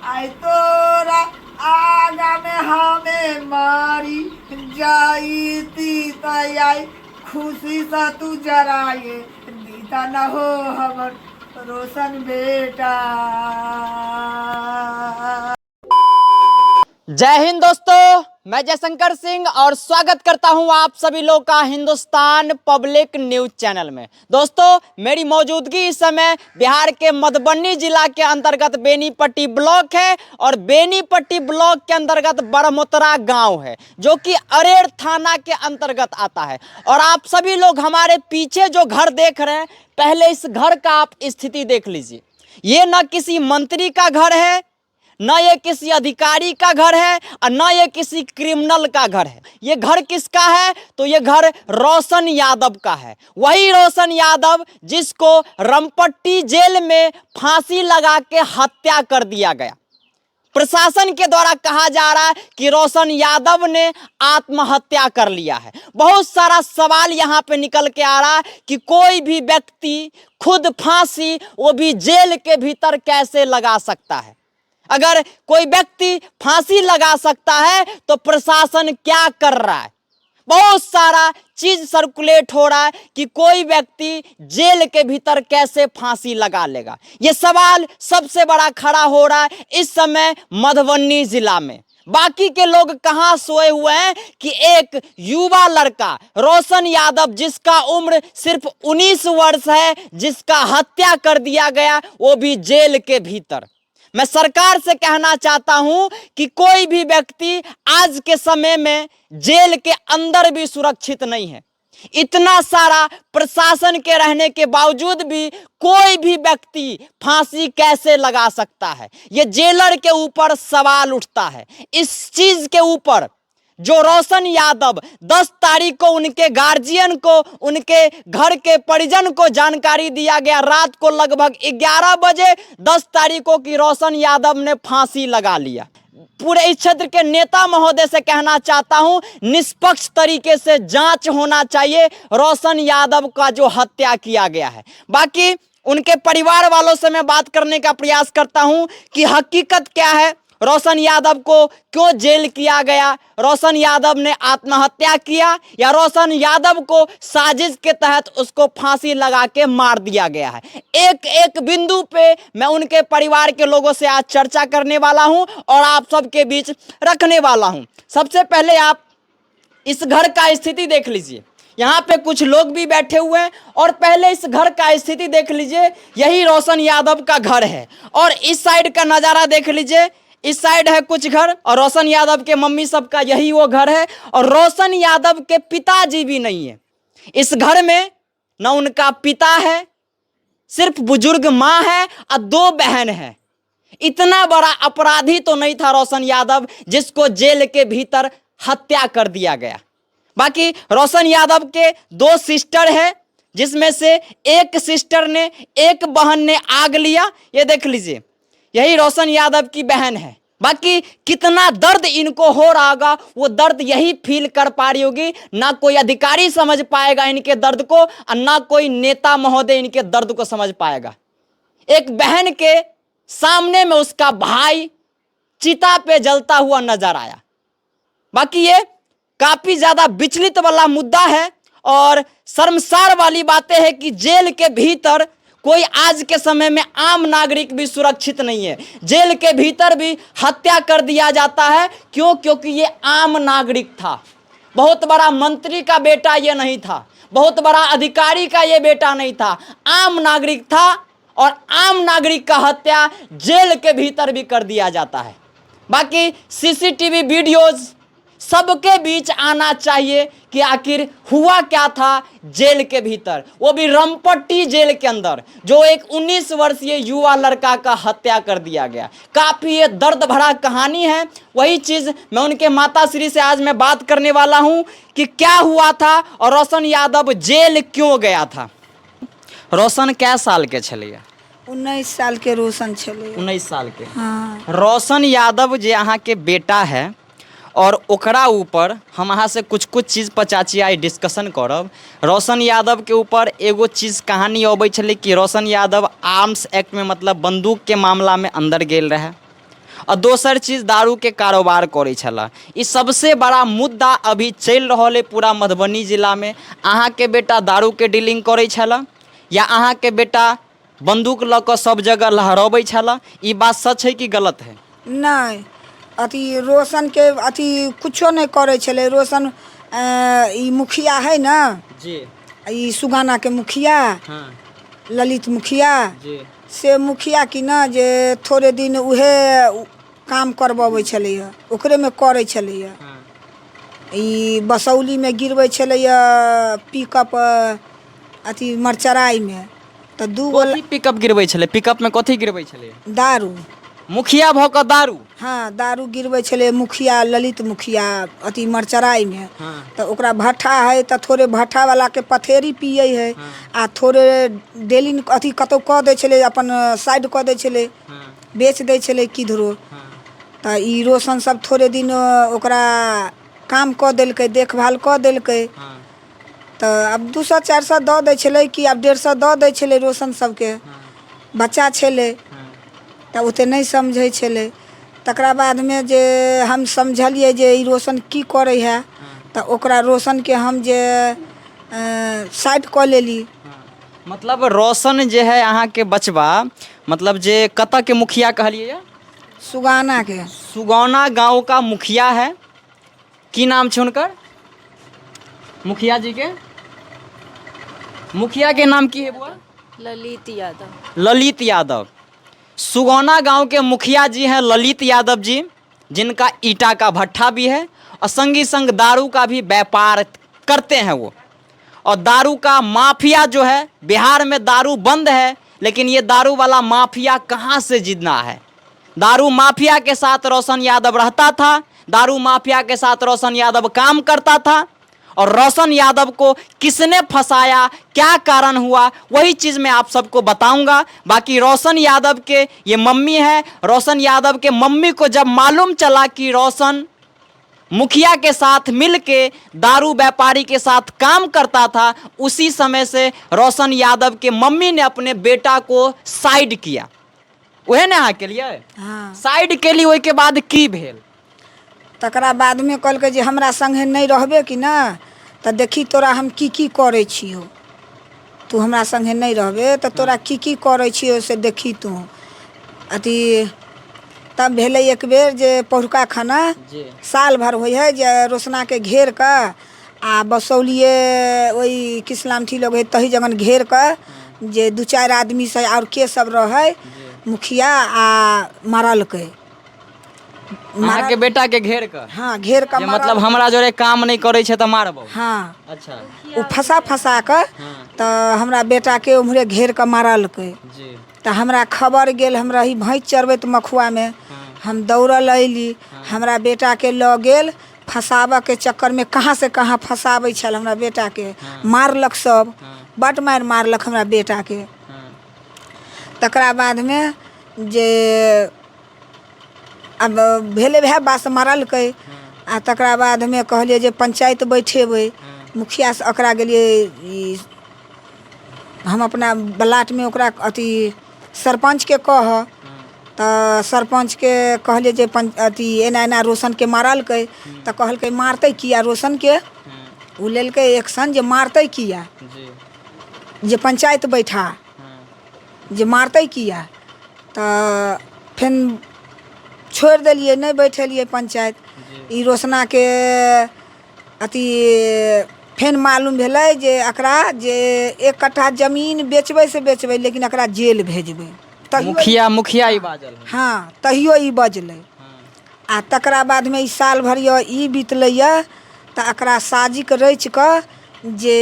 आई तोरा आगा में हमें मारी जाई ती तई खुशी सा तू जराए दीता न हो हमर रोशन बेटा। जय हिंद दोस्तों, मैं जयशंकर सिंह और स्वागत करता हूं आप सभी लोग का हिंदुस्तान पब्लिक न्यूज चैनल में। दोस्तों, मेरी मौजूदगी इस समय बिहार के मधुबनी जिला के अंतर्गत बेनीपट्टी ब्लॉक है और बेनीपट्टी ब्लॉक के अंतर्गत बड़मोतरा गांव है जो कि अरेर थाना के अंतर्गत आता है। और आप सभी लोग हमारे पीछे जो घर देख रहे हैं, पहले इस घर का आप स्थिति देख लीजिए। ये न किसी मंत्री का घर है, न ये किसी अधिकारी का घर है और न ये किसी क्रिमिनल का घर है। ये घर किसका है? तो ये घर रोशन यादव का है। वही रोशन यादव जिसको रमपट्टी जेल में फांसी लगा के हत्या कर दिया गया। प्रशासन के द्वारा कहा जा रहा है कि रोशन यादव ने आत्महत्या कर लिया है। बहुत सारा सवाल यहाँ पे निकल के आ रहा है कि कोई भी व्यक्ति खुद फांसी, वो भी जेल के भीतर, कैसे लगा सकता है। अगर कोई व्यक्ति फांसी लगा सकता है तो प्रशासन क्या कर रहा है? बहुत सारा चीज सर्कुलेट हो रहा है कि कोई व्यक्ति जेल के भीतर कैसे फांसी लगा लेगा। यह सवाल सबसे बड़ा खड़ा हो रहा है इस समय मधुबनी जिला में। बाकी के लोग कहां सोए हुए हैं कि एक युवा लड़का रोशन यादव, जिसका उम्र सिर्फ 19 वर्ष है, जिसका हत्या कर दिया गया, वो भी जेल के भीतर। मैं सरकार से कहना चाहता हूं कि कोई भी व्यक्ति आज के समय में जेल के अंदर भी सुरक्षित नहीं है। इतना सारा प्रशासन के रहने के बावजूद भी कोई भी व्यक्ति फांसी कैसे लगा सकता है? ये जेलर के ऊपर सवाल उठता है। इस चीज के ऊपर जो रोशन यादव 10 तारीख को उनके गार्जियन को, उनके घर के परिजन को जानकारी दिया गया रात को लगभग 11 बजे 10 तारीख को कि रोशन यादव ने फांसी लगा लिया। पूरे इस क्षेत्र के नेता महोदय से कहना चाहता हूं, निष्पक्ष तरीके से जांच होना चाहिए रोशन यादव का जो हत्या किया गया है। बाकी उनके परिवार वालों से मैं बात करने का प्रयास करता हूं कि हकीकत क्या है, रोशन यादव को क्यों जेल किया गया, रोशन यादव ने आत्महत्या किया या रोशन यादव को साजिश के तहत उसको फांसी लगा के मार दिया गया है। एक एक बिंदु पे मैं उनके परिवार के लोगों से आज चर्चा करने वाला हूं और आप सबके बीच रखने वाला हूं। सबसे पहले आप इस घर का स्थिति देख लीजिए। यहाँ पे कुछ लोग भी बैठे हुए हैं और पहले इस घर का स्थिति देख लीजिए। यही रोशन यादव का घर है और इस साइड का नज़ारा देख लीजिए। इस साइड है कुछ घर और रोशन यादव के मम्मी सब का यही वो घर है और रोशन यादव के पिताजी भी नहीं है इस घर में। न उनका पिता है, सिर्फ बुजुर्ग माँ है और 2 बहन है। इतना बड़ा अपराधी तो नहीं था रोशन यादव जिसको जेल के भीतर हत्या कर दिया गया। बाकी रोशन यादव के 2 सिस्टर है, जिसमें से एक सिस्टर ने, एक बहन ने आग लिया। ये देख लीजिए, यही रोशन यादव की बहन है। बाकी कितना दर्द इनको हो रहा होगा, वो दर्द यही फील कर पा रही होगी। ना कोई अधिकारी समझ पाएगा इनके दर्द को और ना कोई नेता महोदय इनके दर्द को समझ पाएगा। एक बहन के सामने में उसका भाई चिता पे जलता हुआ नजर आया। बाकी ये काफी ज्यादा विचलित वाला मुद्दा है और शर्मसार वाली बातें हैं कि जेल के भीतर कोई आज के समय में आम नागरिक भी सुरक्षित नहीं है। जेल के भीतर भी हत्या कर दिया जाता है। क्यों? क्योंकि ये आम नागरिक था। बहुत बड़ा मंत्री का बेटा ये नहीं था, बहुत बड़ा अधिकारी का ये बेटा नहीं था, आम नागरिक था और आम नागरिक का हत्या जेल के भीतर भी कर दिया जाता है। बाकी सीसीटीवी वीडियोज सबके बीच आना चाहिए कि आखिर हुआ क्या था जेल के भीतर, वो भी रमपट्टी जेल के अंदर, जो एक 19 वर्षीय युवा लड़का का हत्या कर दिया गया। काफ़ी ये दर्द भरा कहानी है। वही चीज़ मैं उनके माता श्री से आज मैं बात करने वाला हूँ कि क्या हुआ था और रोशन यादव जेल क्यों गया था। रोशन क्या साल के छलिए? 19 साल के रोशन छले। 19 साल के। हाँ। रोशन यादव जे अहाँ के बेटा है और ओकरा ऊपर हम अहाँ से कुछ चीज़ पर चाची आई डिस्कशन करब। रोशन यादव के ऊपर एगो चीज़ कहानी अबै छलै कि रोशन यादव आर्म्स एक्ट में, मतलब बंदूक के मामला में अंदर गेल रहे और दोसर चीज दारू के कारोबार करे छला। ई सबसे बड़ा मुद्दा अभी चल रहा है पूरा मधुबनी जिला में। अहाँ के बेटा दारू के डीलिंग करे छला या अहाँ के बेटा बंदूक ल के सब जगह लहराबै छला? ई बात सच है कि गलत है? नहीं, अथी रोशन के अथी कुछो नहीं करे छले। रोशन ई मुखिया है ना, जी ई सुगाना के मुखिया, हाँ ललित मुखिया, जी से मुखिया की ना जे थोड़े दिन उहे काम करवाबै छलैया, ओकरे में करे छलैया। हाँ ई बसौली में गिरबै छलैया पिकअप अथी मरचराई में, तो दू गो कथी पिकअप गिरबै छले? पिकअप में कथी गिरबै छले? दारू, मुखिया भ के दारू? हाँ दारू गिरबै छलै मुखिया, ललित मुखिया अथी मरचराई में। हाँ तो ओकरा भट्ठा है तो थोड़े भट्ठा वाला के पथेरी पिए है, हाँ। आ थोड़े डेली अथी कतौ कऽ दै छलै, अपन साइड कऽ दै छलै, हाँ बेच दै छलै किधरो। हाँ तो ई रोशन सब थोड़े दिन ओकरा काम कऽ देलकै, देखभाल कऽ देलकै। हाँ तो अब 200-400 दऽ दै छलै कि अब 150 दऽ दै छलै रोशन सबके। हाँ बच्चा छलै हाँ तो ओते नहीं समझै छलै। तकरा बाद में जे हम समझलिए जे ई रोशन की करे है, तो ओकरा रोशन के हम जे साइड कऽ लेली। मतलब रोशन जे है अहाँ के बचबा, मतलब जे कतऽ के मुखिया कहलिए या? सुगाना के, सुगौना गांव का मुखिया है। की नाम छै हुनकर मुखिया जी के? मुखिया के नाम की है बुआ? ललित यादव। ललित यादव। सुगौना गांव के मुखिया जी हैं ललित यादव जी, जिनका ईटा का भट्ठा भी है और संगी संग दारू का भी व्यापार करते हैं वो। और दारू का माफिया जो है, बिहार में दारू बंद है लेकिन ये दारू वाला माफिया कहाँ से जितना है? दारू माफिया के साथ रोशन यादव रहता था, दारू माफिया के साथ रोशन यादव काम करता था। और रोशन यादव को किसने फंसाया, क्या कारण हुआ, वही चीज़ मैं आप सबको बताऊंगा। बाकी रोशन यादव के ये मम्मी है, रोशन यादव के मम्मी को जब मालूम चला कि रोशन मुखिया के साथ मिलके दारू व्यापारी के साथ काम करता था, उसी समय से रोशन यादव के मम्मी ने अपने बेटा को साइड किया। वह ने अहाँ के लिए हाँ। साइड के लिए। ओहि के बाद की भेल? तकरा बाद में कहलकै जे हमरा संगे नहीं रहबे कि ना, तो देखी तोरा हम की करे छियो। तू हमरा संगे नहीं रहबे तो तोरा की करे छियो से देखी तू। अथी तब भेलै एक बेर जे पहुरका खाना जी साल भर होइ है जे रोशना के घेर का आ बसौलिए वही किसलामठी लोग है तही जगन घेर का जे 2-4 आदमी से और के सब रहे मुखिया आ मारल के। अहाँ के बेटा के घेर कर? हाँ घेर का जे मतलब हमरा जोरे काम नहीं करे छे तो मारबो? हाँ अच्छा वो फंसा कर हाँ तो हमरा बेटा के उम्हरे घेर के मारल के। जी तो हमरा खबर गेल, हम रही भैंस चरबैत मखुआ में, हम दौड़ल अयली, हमरा बेटा के लऽ गेल फंसाबऽ के चक्कर में कहाँ से कहाँ फंसाबै छल हमरा बेटा के। मारलक सब, बट मार मारलक हमरा बेटा के। तकरा बाद में जे अब भेले वह बात मारल के। आ तकरा बाद में कहलिए जे पंचायत बैठेबै, मुखिया से अकरा गेलिए ई हम अपना ब्लाट में ओकरा अथी सरपंच के कह, तो सरपंच के कहलिए जे अथी एना एना रोशन के मारल के। तो कहलकै मारते किया रोशन के? उ लेलकै एक्शन जे मारते किया, जे पंचायत बैठा जे मारते किया। तो फिर छोड़ दिलिए, नहीं बैठलिए पंचायत। ई रोशना के अथी फिर मालूम भेलै जे एकरा जे 1 कट्ठा जमीन बेचबै से बेचबै लेकिन एकरा जेल भेजबै। मुखिया ही बाजल? हाँ तहियो ई बजलै। आ तकरा बाद में ई साल भर ई बीतलैया तो एकरा साजिक रच कऽ जे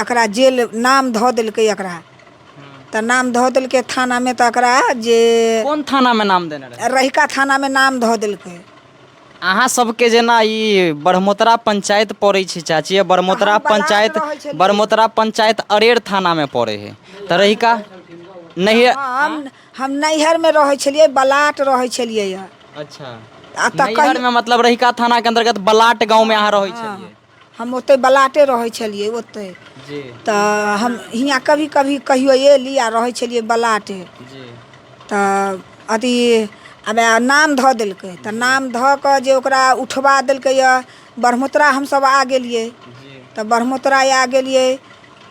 एकरा जेल नाम धऽ देलकै एकरा। तो नाम धऽ देलकै थाना में। तो एकरा जे कौन थाना में नाम देने रहे? रहिका थाना में नाम धऽ देलकै। अहाँ सबके जेना ई बरमोतरा पंचायत पड़ै छै चाची, बरमोतरा हम बलाट पंचायत रहै छलियै। बरमोतरा पंचायत अरेर थाना में पड़े है। तो रहिका नहीं? हम नैहर में रहे छलिए, बलाट रहे छलिए। अच्छा आ तक नैहर में मतलब रहिका थाना के अंतर्गत बलाट गांव में अहाँ रहे छलिए? हम ओते बलाटे रहे छलिए ओते। जी तो हम हियाँ कभी कभी कहियो एली आ रहे छलिए बलाटे। जी तो अथी अब नाम धऽ देलकै तऽ नाम धऽ कऽ जे ओकरा उठवा देलकै यऽ ब्रह्मोत्तरा हमसब आ गेलियै तऽ ब्रह्मोत्तरा आ गेलियै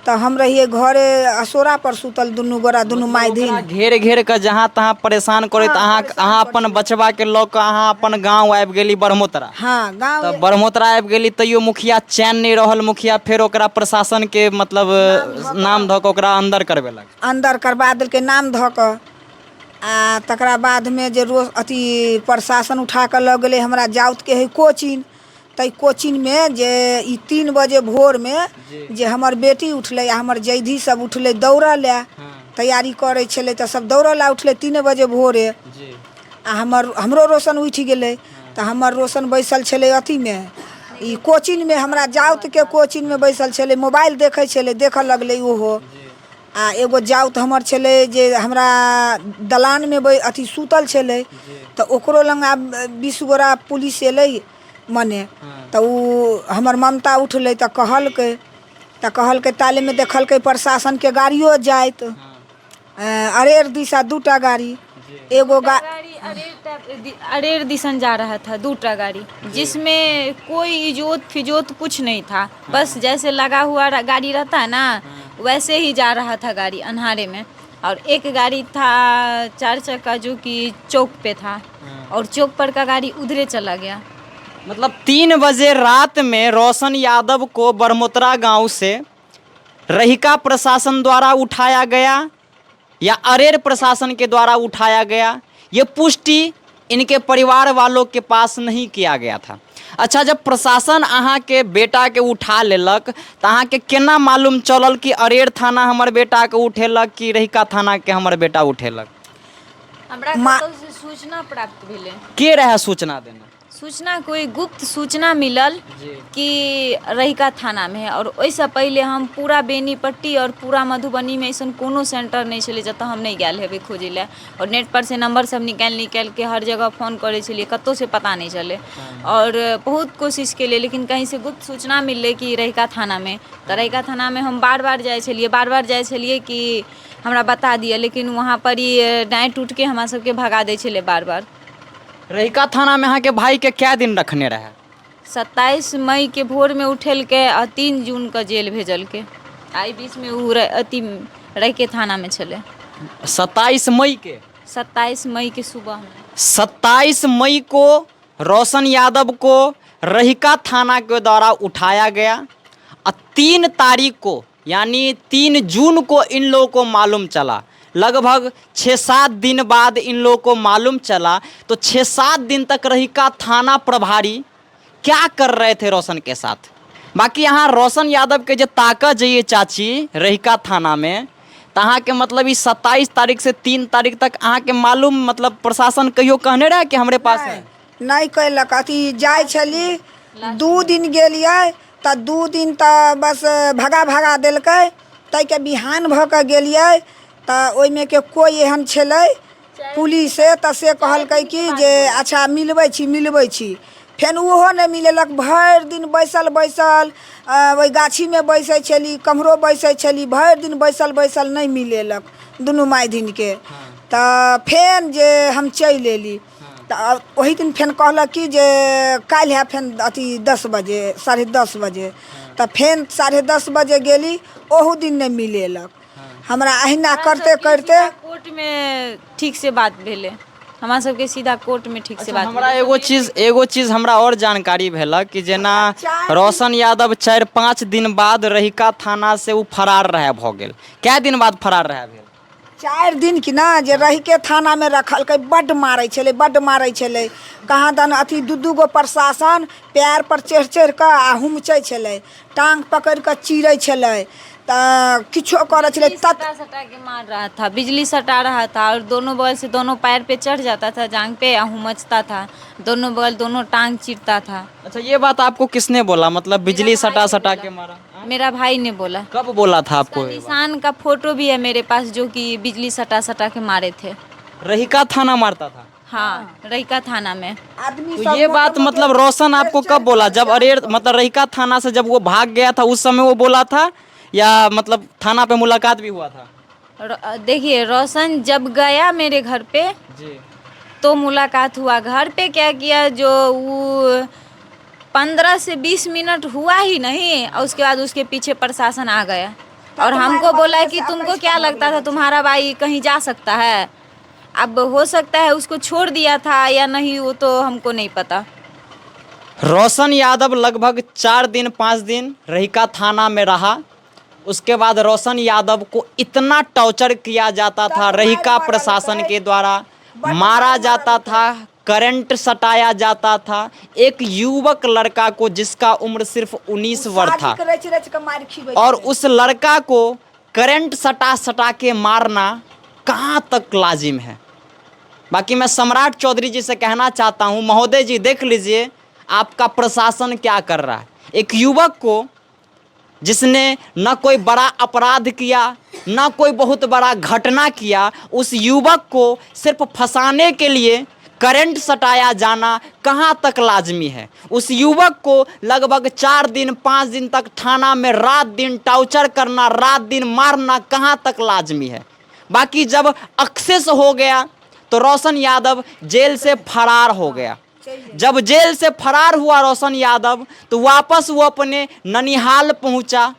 तऽ हम रहिए घरे असोरा पर सुतल दुनू गोरा दुनू माय ओकरा दिन। घेर घेर के जहाँ तहाँ परेशान करैत अहाँ अपन बचवा के लऽ कऽ अहाँ अपन गाँव आबि गेली ब्रह्मोत्तरा। हाँ गाँव तऽ ब्रह्मोत्तरा आबि गेली तैयो मुखिया चैन नहीं रहल। मुखिया फिर ओकरा प्रशासन के मतलब नाम धऽ कऽ ओकरा अंदर करवेलक। अंदर करवा देलकै नाम धऽ कऽ आ तकरा बादमे जे रोज अथी प्रशासन उठा कऽ लऽ गेलै हमरा जाउतके है कोचिंग। ताहि कोचिंगमे जे ई 3 बजे भोरमे जे हमर बेटी उठलै आ हमर जैधी सब उठलै दौड़ऽ लए तैयारी करै छलै तऽ सब दौड़ऽ लए उठलै 3 बजे भोरे आ हमरो रोशन उठि गेलै तऽ हमर रोशन बैसल छलै अथीमे ई कोचिंगमे हमरा जाउतके कोचिंगमे बैसल छलै मोबाइल देखै छलै देखऽ लगलै ओहो। आ एगो जाउत हमर छलै जे हमरा दलानमे अथी सुतल छलै तऽ ओकरो लग आब 20 गोरा पुलिस एलै मने तऽ उ हमर ममता उठलै तऽ कहलकै तालेमे देखलकै प्रशासनके गाड़ियो जाइत अरेर दिशा 2टा गाड़ी एगो गाड़ी अरेर दिसन जा रहा था 2टा गाड़ी जिसमें कोई इजोत फिजोत कुछ नहीं था। बस जैसे लगा हुआ गाड़ी रहता है ना वैसे ही जा रहा था गाड़ी अन्हारे में। और एक गाड़ी था 4 चक्का जो कि चौक पे था और चौक पर का गाड़ी उधरे चला गया। मतलब 3 बजे रात में रोशन यादव को ब्रह्मोत्तरा गांव से रहिका प्रशासन द्वारा उठाया गया या अरेर प्रशासन के द्वारा उठाया गया, ये पुष्टि इनके परिवार वालों के पास नहीं किया गया था। अच्छा, जब प्रशासन अहाँ के बेटा के उठा लेलक तो अहाँ के केना मालूम चलल कि अरेर थाना हमर बेटा के उठेलक कि रहिका थाना के हमर बेटा उठेलक? हमरा कतौ से सूचना प्राप्त भेलै। के रहे सूचना देने? सूचना कोई गुप्त सूचना मिलल कि रहिका थाना में है और ओहिसँ पहले हम पूरा बेनीपट्टी और पूरा मधुबनी में ऐसा कोनो सेंटर नहीं छलै जतऽ हम नहीं गेल हेबै खोजै लए। और नेट पर से नंबर सब निकालि के हर जगह फोन करै छलिए, कतौ से पता नहीं चले और बहुत कोशिश केलिए लेकिन कहीं से गुप्त सूचना मिललै कि रहिका थाना में। तऽ रहिका थाना में हम बार बार जाइ छलिए कि हमरा बता दिए, लेकिन वहाँ पर ही डाँट उठ के हमरा सबके भगा दै छलै बार बार। रहिका थाना में अहाँ के भाई के क्या दिन रखने रहे? 27 मई के भोर में उठेलकै आ 3 जून के जेल भेजलकै। आई बीच में उ अथी रह के थाना में छलै। 27 मई के 27 मई के सुबह में 27 मई को रोशन यादव को रहिका थाना के द्वारा उठाया गया और 3 तारीख को यानी 3 जून को इन लोगों को मालूम चला। लगभग 6-7 दिन बाद इन लोगों को मालूम चला। तो 6-7 दिन तक रहिका थाना प्रभारी क्या कर रहे थे रोशन के साथ? बाकी यहाँ रोशन यादव के जो ताकत जाइए चाची रहिका थाना में तो अहाँ के मतलब इस 27 तारीख से 3 तारीख तक अहाँ के मालूम मतलब प्रशासन कहियो कहने रहे कि हमरे पास है? नहीं कैलक। अथी जाइ छली 2 दिन गेलियै तऽ 2 दिन तऽ बस भगा देलकै। ताहिके बिहान भऽ कऽ गेलियै तऽ ओहिमे के कोई एहन छलै पुलिस तऽ से कहलकै कि जे अच्छा मिलबै छी। फेन ओहो नहीं मिलेलक। भरि दिन बैसल ओहि गाछीमे बैसै छली, कम्हरो बैसै छली, भरि दिन बैसल नहीं मिलेलक दुनू माय दिन के। तऽ फेन जे हम चलि एली तऽ वही दिन फेन कहलक कि जे काल्हि है फेन अथी 10 बजे 10:30 बजे। तऽ फेन 10:30 बजे गेली, ओहू दिन नहीं मिलेलक। हमरा अहिना करते कोर्ट में ठीक से बात भेले। हमरा सबके सीधा कोर्ट में ठीक से बात। हमरा एगो चीज हमरा और जानकारी भेलक कि जेना रोशन यादव 4-5 दिन बाद रहिका थाना से वो फरार रहे भऽ गेल। कै दिन बाद फरार रहे भेल? 4 दिन की ना जे रहिके थाना में रखलकै। बड्ड मारै छलै कहाँ दन अथी 2 गो प्रशासन पैर पर चढ़ि कऽ आ हुमचै छलै, टांग पकड़ि कऽ चीरै छलै तऽ किछो करै छलै। सटा के मार रहा था, बिजली सटा रहा था और दोनों बगल से दोनों पैर पे चढ़ जाता था जांग पे और हुमचता था, दोनों बगल दोनों टांग चीरता था। अच्छा, ये बात आपको किसने बोला? मतलब बिजली सटा के मारा? मेरा भाई ने बोला। कब बोला था आपको? निशान का फोटो भी है मेरे पास जो कि बिजली सटा के मारे थे। रहिका थाना मारता था? हाँ, रहिका थाना में। तो ये बात मतलब रोशन आपको कब बोला? जब अरेर मतलब रहिका थाना से जब वो भाग गया था उस समय वो बोला था या मतलब थाना पे मुलाकात भी हुआ था? देखिए रोशन जब गया मेरे घर पे जी तो मुलाकात हुआ। घर पे क्या किया, जो वो 15 से 20 मिनट हुआ ही नहीं और उसके बाद उसके पीछे प्रशासन आ गया और हमको बोला कि तुमको क्या लगता था तुम्हारा भाई कहीं जा सकता है। अब हो सकता है उसको छोड़ दिया था या नहीं, वो तो हमको नहीं पता। रोशन यादव लगभग 4 दिन 5 दिन रहिका थाना में रहा। उसके बाद रोशन यादव को इतना टॉर्चर किया जाता था रहिका प्रशासन के द्वारा, मारा जाता था, करंट सटाया जाता था। एक युवक लड़का को जिसका उम्र सिर्फ 19 वर्ष था और उस लड़का को करंट सटा सटा के मारना कहाँ तक लाजिम है। बाकी मैं सम्राट चौधरी जी से कहना चाहता हूँ, महोदय जी देख लीजिए आपका प्रशासन क्या कर रहा है। एक युवक को जिसने न कोई बड़ा अपराध किया न कोई बहुत बड़ा घटना किया, उस युवक को सिर्फ फंसाने के लिए करंट सटाया जाना कहाँ तक लाजमी है। उस युवक को लगभग 4 दिन 5 दिन तक थाना में रात दिन टॉर्चर करना, रात दिन मारना कहाँ तक लाजमी है। बाकी जब एक्सेस हो गया तो रोशन यादव जेल से फरार हो गया। जब जेल से फरार हुआ रोशन यादव तो वापस वो अपने ननिहाल पहुंचा।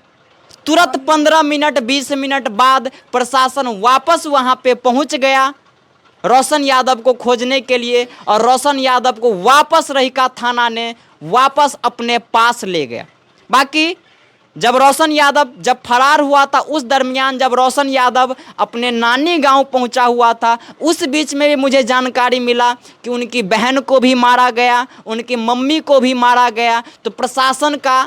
तुरंत 15 मिनट 20 मिनट बाद प्रशासन वापस वहां पे पहुंच गया रोशन यादव को खोजने के लिए और रोशन यादव को वापस रहिका थाना ने वापस अपने पास ले गया। बाकी जब रोशन यादव जब फरार हुआ था, उस दरमियान जब रोशन यादव अपने नानी गांव पहुंचा हुआ था, उस बीच में भी मुझे जानकारी मिला कि उनकी बहन को भी मारा गया, उनकी मम्मी को भी मारा गया। तो प्रशासन का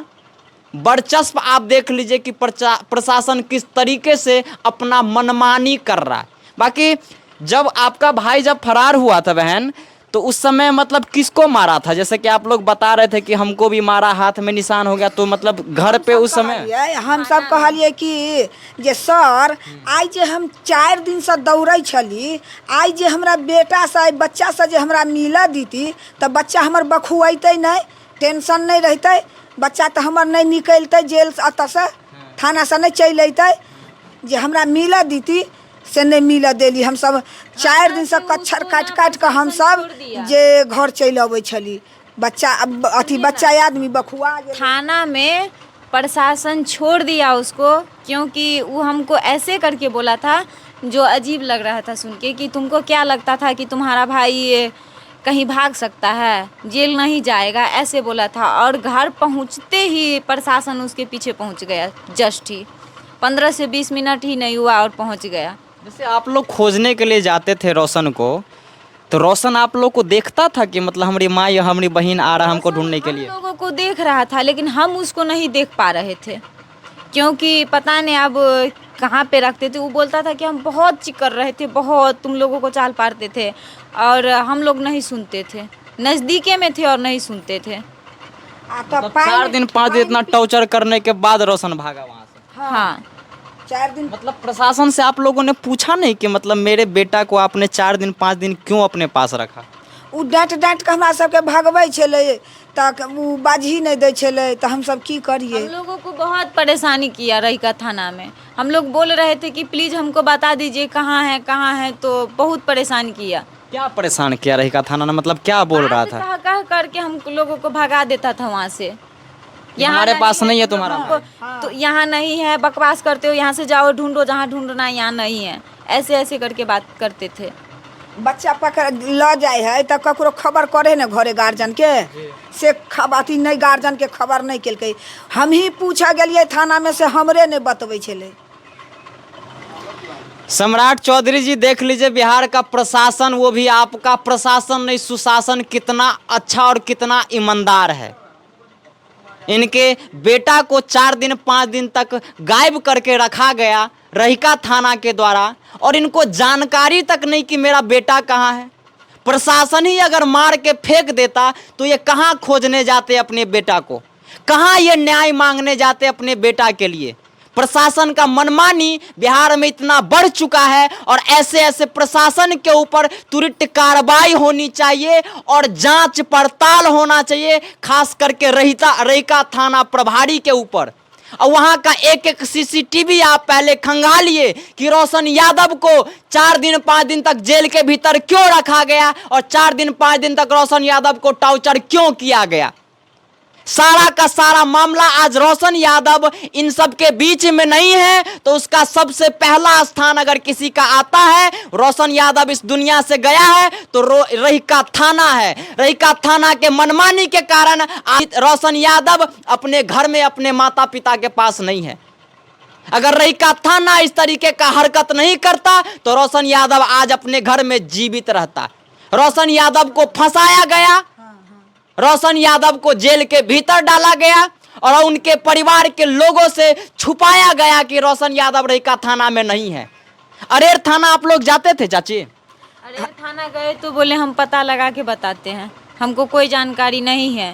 वर्चस्व आप देख लीजिए कि प्रशासन किस तरीके से अपना मनमानी कर रहा है। बाकी जब आपका भाई जब फरार हुआ था बहन, तो उस समय मतलब किसको मारा था? जैसे कि आप लोग बता रहे थे कि हमको भी मारा, हाथ में निशान हो गया, तो मतलब घर पे उस समय हम सब कहलिए कि जे सर आई जे हम 4 दिन से दौड़े छली, आई जे हमरा बेटा से बच्चा से जे हमरा मिला दीती तो बच्चा हमर बखुआते नहीं, टेंशन नहीं रहते, बच्चा तो हमर नहीं निकलते जेल से, अत से थाना से नहीं चल अते। जे हमरा मिला दीती से नहीं मिला देली। हम सब 4 दिन से कच्छर काट काट कर हम सब जे घर चल अबै छली। बच्चा अथी बच्चा आदमी बखुआ थाना में प्रशासन छोड़ दिया उसको, क्योंकि वो हमको ऐसे करके बोला था जो अजीब लग रहा था सुन के, कि तुमको क्या लगता था कि तुम्हारा भाई कहीं भाग सकता है, जेल नहीं जाएगा, ऐसे बोला था। और घर पहुंचते ही प्रशासन उसके पीछे पहुंच गया। जस्ट ही 15 से 20 मिनट ही नहीं हुआ और पहुंच गया। जैसे आप लोग खोजने के लिए जाते थे रोशन को, तो रोशन आप लोग को देखता था कि मतलब हमारी माँ या हमारी बहन आ रहा हमको ढूंढने के लिए? हम लोगों को देख रहा था, लेकिन हम उसको नहीं देख पा रहे थे, क्योंकि पता नहीं अब कहाँ पे रखते थे। वो बोलता था कि हम बहुत चिकर रहे थे, बहुत तुम लोगों को चाल पारते थे, और हम लोग नहीं सुनते थे, नज़दीके में थे और नहीं सुनते थे। तो 4 दिन 5 दिन इतना टॉर्चर करने के बाद रोशन भागा वहाँ से? हाँ 4 दिन। मतलब प्रशासन से आप लोगों ने पूछा नहीं कि मतलब मेरे बेटा को आपने 4 दिन 5 दिन क्यों अपने पास रखा? उ डांट डांट के हमरा सबके भगबै छलै, तक उ बाजी नहीं दै छलै, तो हम सब की करिए। हम लोगों को बहुत परेशानी किया रहिका थाना में। हम लोग बोल रहे थे कि प्लीज़ हमको बता दीजिए कहाँ है, तो बहुत परेशान किया। क्या परेशान किया रहिका थाना ने? मतलब क्या बोल रहा था? कह कह करके हम लोगों को भगा देता था वहाँ से। हमारे पास नहीं है तुम्हारा हमको तो यहाँ नहीं है, बकवास करते हो, यहाँ से जाओ ढूंढो, जहाँ ढूंढना यहाँ नहीं है, ऐसे ऐसे करके बात करते थे। बच्चा पकड़ ल जाए है तो ककरो खबर करे न घरे गार्जियन के, से अथी नहीं गार्जियन के खबर नहीं केलकै। हम ही पूछा गेलिए थाना में से, हमरे नहीं बतबै छलै। सम्राट चौधरी जी देख लीजिए बिहार का प्रशासन, वो भी आपका प्रशासन नहीं सुशासन कितना अच्छा और कितना ईमानदार है। इनके बेटा को 4 दिन 5 दिन तक गायब करके रखा गया रहिका थाना के द्वारा, और इनको जानकारी तक नहीं कि मेरा बेटा कहाँ है। प्रशासन ही अगर मार के फेंक देता तो ये कहाँ खोजने जाते अपने बेटा को, कहाँ ये न्याय मांगने जाते अपने बेटा के लिए। प्रशासन का मनमानी बिहार में इतना बढ़ चुका है और ऐसे ऐसे प्रशासन के ऊपर त्वरित कार्रवाई होनी चाहिए और जांच पड़ताल होना चाहिए, खास करके रहिका थाना प्रभारी के ऊपर। और वहां का एक एक सीसीटीवी आप पहले खंगालिए कि रोशन यादव को 4 दिन 5 दिन तक जेल के भीतर क्यों रखा गया और 4 दिन 5 दिन तक रोशन यादव को टॉर्चर क्यों किया गया। सारा का सारा मामला आज रोशन यादव इन सब के बीच में नहीं है, तो उसका सबसे पहला स्थान अगर किसी का आता है, रोशन यादव इस दुनिया से गया है तो रहिका थाना है। रहिका थाना के मनमानी के कारण आज रोशन यादव अपने घर में अपने माता पिता के पास नहीं है। अगर रहिका थाना इस तरीके का हरकत नहीं करता तो रोशन यादव आज अपने घर में जीवित रहता। रोशन यादव को फंसाया गया, रोशन यादव को जेल के भीतर डाला गया और उनके परिवार के लोगों से छुपाया गया कि रोशन यादव रहिका थाना में नहीं है। अरेर थाना आप लोग जाते थे चाची? अरे थाना गए तो बोले हम पता लगा के बताते हैं, हमको कोई जानकारी नहीं है।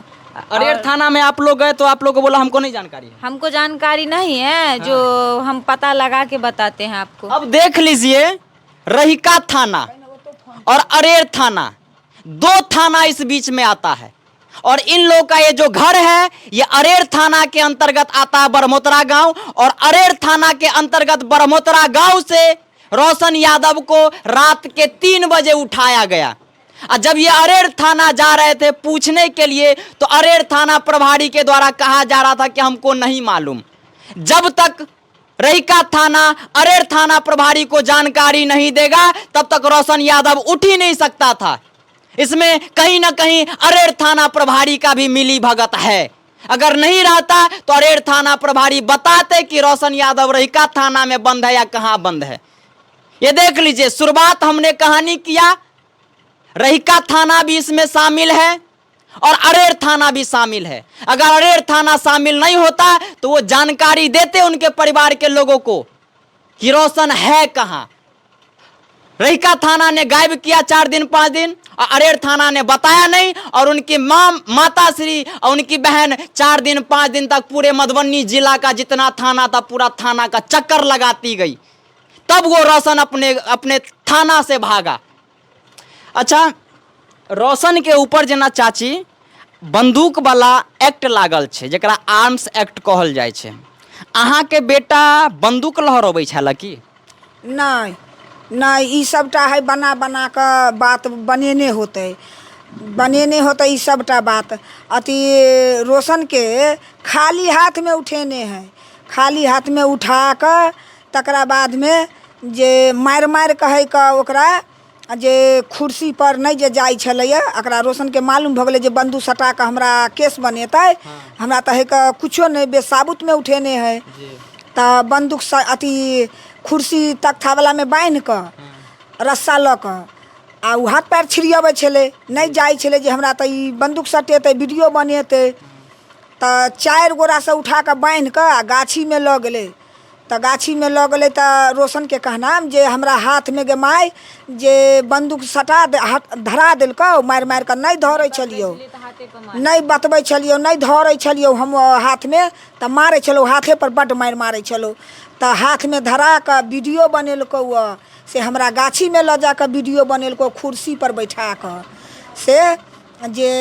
अरेर थाना में आप लोग गए तो आप लोग को बोला हमको नहीं जानकारी है। हमको जानकारी नहीं है, जो हम पता लगा के बताते हैं आपको। अब देख लीजिए, रहिका थाना और अरेर थाना, 2 थाना इस बीच में आता है और इन लोगों का ये जो घर है ये अरेर थाना के अंतर्गत आता है बरमोतरा गांव, और अरेर थाना के अंतर्गत बरमोतरा गांव से रोशन यादव को रात के 3 बजे उठाया गया। और जब ये अरेर थाना जा रहे थे पूछने के लिए तो अरेर थाना प्रभारी के द्वारा कहा जा रहा था कि हमको नहीं मालूम। जब तक रहिका थाना अरेर थाना प्रभारी को जानकारी नहीं देगा तब तक रोशन यादव उठ ही नहीं सकता था। इसमें कहीं ना कहीं अरेर थाना प्रभारी का भी मिली भगत है। अगर नहीं रहता तो अरेर थाना प्रभारी बताते कि रोशन यादव रहिका थाना में बंद है या कहां बंद है। ये देख लीजिए, शुरुआत हमने कहानी किया, रहिका थाना भी इसमें शामिल है और अरेर थाना भी शामिल है। अगर अरेर थाना शामिल नहीं होता तो वो जानकारी देते उनके परिवार के लोगों को कि रोशन है कहां। रहिका थाना ने गायब किया 4 दिन 5 दिन और अरेर थाना ने बताया नहीं, और उनकी माता श्री और उनकी बहन 4 दिन 5 दिन तक पूरे मधुबनी जिला का जितना थाना था पूरा थाना का चक्कर लगाती गई। तब वो रोशन अपने थाना से भागा। अच्छा, रोशन के ऊपर जेना चाची बंदूक वाला एक्ट लागल छै जकरा आर्म्स एक्ट कहल जाइ छै, अहाँ के बेटा बंदूक लहरबै छल की? नहीं नहीं, ई सबटा है बना बना के बात बनेने होते ई सबटा बात। अति रोशन के खाली हाथ में उठेने हैं, खाली हाथ में उठा कर तकरा बाद में जे मार मार कहे का ओकरा जे कुर्सी पर नहीं जे जाई छलैया, अकरा रोशन के मालूम भ गेलै जे बंदूक सटा के हमरा केस बनेतै। हमरा तो है का कुछो नहीं, बेसाबुत में उठेने है। तो बंदूक अति कुर्सी तख्ता वाला में बांध कर रस्सा ल कर आ हाथ पैर छिड़ियाबै छलै, नहीं जाई छलै जे हमरा तो ई बंदूक सटेतै वीडियो बनेतै। तो 4 गोरा से उठा कर बांध कर आ गाछी में ल गेलै। तो गाछी में ल गेलै तो रोशन के कहना जे हमरा हाथ में गे माय जे बंदूक सटा धरा देलकै, मार मार कर नहीं धरै छलियो, नहीं बतबै छलियो, नहीं धरै छलियो हम हाथ में, तो मारै छलो हाथे पर बड्ड मार मारै छलो। तो हाथ में धरा कर वीडियो बनेलको, से हमरा गाछी में ल जा कर वीडियो बनेलको कुर्सी पर बैठा कर। से जे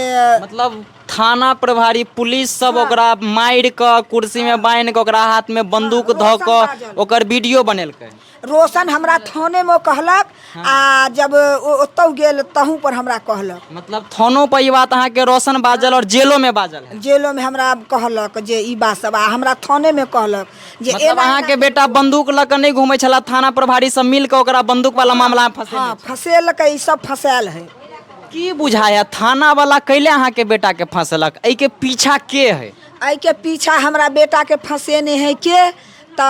मतलब थाना प्रभारी पुलिस सब ओकरा मार के कुर्सी में बांध के ओकरा हाथ में बंदूक धऽ के ओकर वीडियो बनेलकै। रोशन हमरा थाने में कहलक आ जब ओतौ गेल तहू पर हमरा कहलक। मतलब थानो पर ई बात अहाँ के रोशन बाजल और जेलो में बाजल है? जेलो में हमरा कहलक जे ई बात सब, आ हमरा थाने में कहलक जे मतलब अहाँ के बेटा बंदूक ल के नहीं घूमै छला, थाना प्रभारी सब मिल के ओकरा बंदूक वाला मामला में फंसे? हाँ, फंसेलकै, ई सब फंसायल है। की बुझाया थाना वाला कैले अहाँ के बेटा के फंसलक? एहि के पीछा के है? एहि के पीछा हमरा बेटा के फंसेने है के तो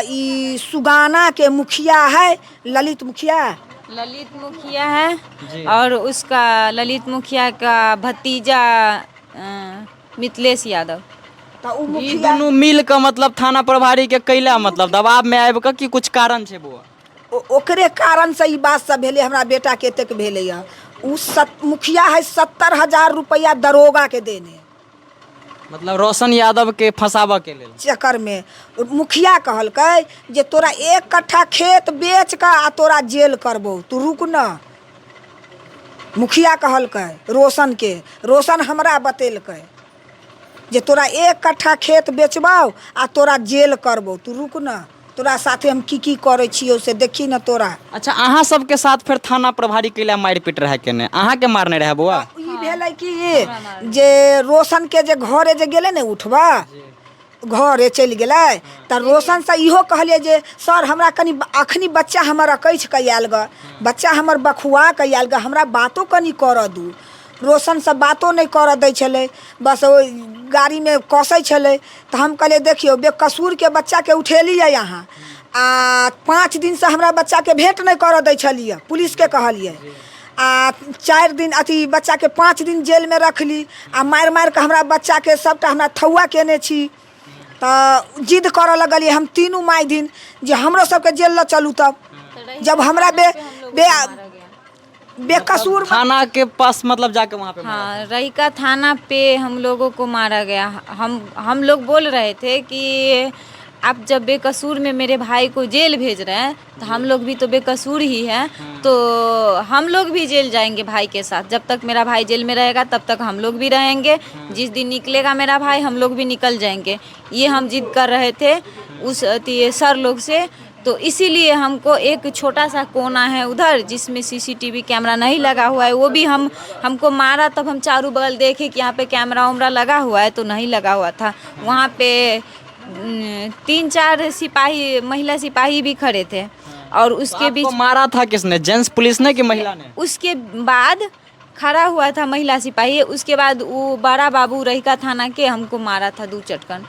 ई सुगाना के मुखिया है, ललित मुखिया है और उसका ललित मुखिया का भतीजा मिथिलेश यादव। तो ई दोनों मिल के मतलब थाना प्रभारी के कैला मतलब दबाव में आबि के कि कुछ कारण छै बुआ? ओकरे कारण से ई बात सब भेले, हमरा बेटा के तक भेले। उ मुखिया है 70,000 रुपया दरोगा के देने, मतलब रोशन यादव के फंसावा के लेल चक्कर में। मुखिया कहलकै जे तोरा 1 कट्ठा खेत बेच का आ तोरा जेल करबो, तू रुक न। मुखिया कहलकै रोशन के, रोशन हमरा बतेलकै जे तोरा 1 कट्ठा खेत बेचबाओ आ तोरा जेल करबो, तू रुक न, तोरा साथे हम की करे छियो से देखी न तोरा। अच्छा, अहाँ सबके साथ फिर थाना प्रभारी कैला मारपीट रहे केने, अहाँ के मारने रहे बउआ? ई भेलै कि जे रोशन के जे घरे जे गेले ने उठबा, घरे चलि गेलै तऽ रोशन से इहो कहलिए जे सर हमरा कनी अखनी बच्चा हमर अकैछ के आयल ग, बच्चा हमर बखुआ के आयल ग, हमरा बातो कनी कर दू। रोशन से बातो नहीं कर दै छलै, बस ओइ गाड़ी में कसै छलै। तऽ हम कहलिए देखियो बेकसूर के बच्चा के उठेलिए यहाँ आ 5 दिन से हमरा बच्चा के भेंट नहीं कर दै छलिए, पुलिस के कहलिए आ 4 दिन अथी बच्चा के 5 दिन जेल में रखली आ मार मार के हमरा बच्चा के सबटा हमरा थौआ केने छी। तऽ जिद करऽ लगलिए हम तीनू माय दिन जे हमरो सबके जेल ल चलू। तब जब हमरा बेकसूर थाना के पास मतलब जाके वहाँ पे हाँ, रहिका थाना पे हम लोगों को मारा गया। हम लोग बोल रहे थे कि आप जब बेकसूर में मेरे भाई को जेल भेज रहे हैं तो हम लोग भी तो बेकसूर ही हैं, तो हम लोग भी जेल जाएंगे भाई के साथ। जब तक मेरा भाई जेल में रहेगा तब तक हम लोग भी रहेंगे, जिस दिन निकलेगा मेरा भाई हम लोग भी निकल जाएंगे। ये हम जिद कर रहे थे उस सर लोग से। तो इसीलिए हमको एक छोटा सा कोना है उधर जिसमें सीसीटीवी कैमरा नहीं लगा हुआ है, वो भी हमको मारा तब हम चारों बगल देखे कि यहाँ पे कैमरा वैमरा लगा हुआ है, तो नहीं लगा हुआ था। वहाँ पे 3-4 सिपाही, महिला सिपाही भी खड़े थे और उसके बीच मारा था किसने, जेंट्स पुलिस ने कि महिला ने? उसके बाद खड़ा हुआ था महिला सिपाही, उसके बाद वो बड़ा बाबू रहिका थाना के हमको मारा था 2 चटकन।